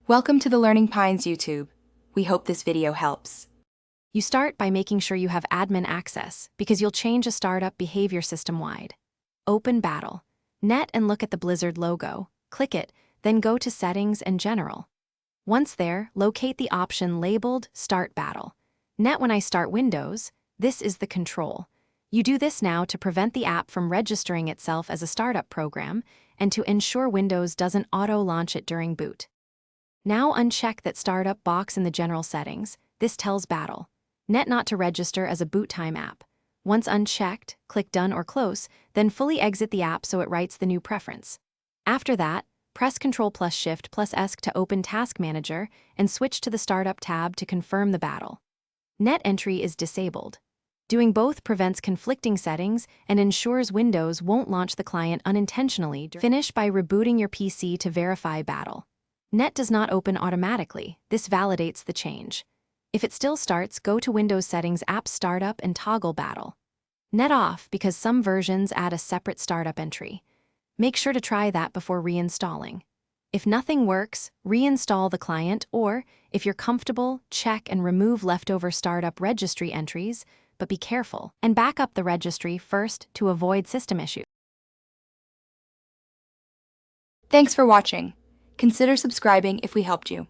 Welcome to the Learning Pines YouTube. We hope this video helps. You start by making sure you have admin access because you'll change a startup behavior system-wide. Open Battle. Net and look at the Blizzard logo. Click it, then go to Settings and General. Once there, locate the option labeled Start Battle. Net when I start Windows, this is the control. You do this now to prevent the app from registering itself as a startup program and to ensure Windows doesn't auto-launch it during boot. Now uncheck that startup box in the general settings. This tells Battle Net not to register as a boot time app. Once unchecked, click Done or Close, then fully exit the app so it writes the new preference. After that, press Ctrl+Shift+S to open Task Manager and switch to the Startup tab to confirm the Battle Net entry is disabled. Doing both prevents conflicting settings and ensures Windows won't launch the client unintentionally. Finish by rebooting your PC to verify Battle Net does not open automatically. This validates the change. If it still starts, go to Windows Settings App Startup and toggle Battle Net off because some versions add a separate startup entry. Make sure to try that before reinstalling. If nothing works, reinstall the client, or, if you're comfortable, check and remove leftover startup registry entries, but be careful and back up the registry first to avoid system issues. Thanks for watching. Consider subscribing if we helped you.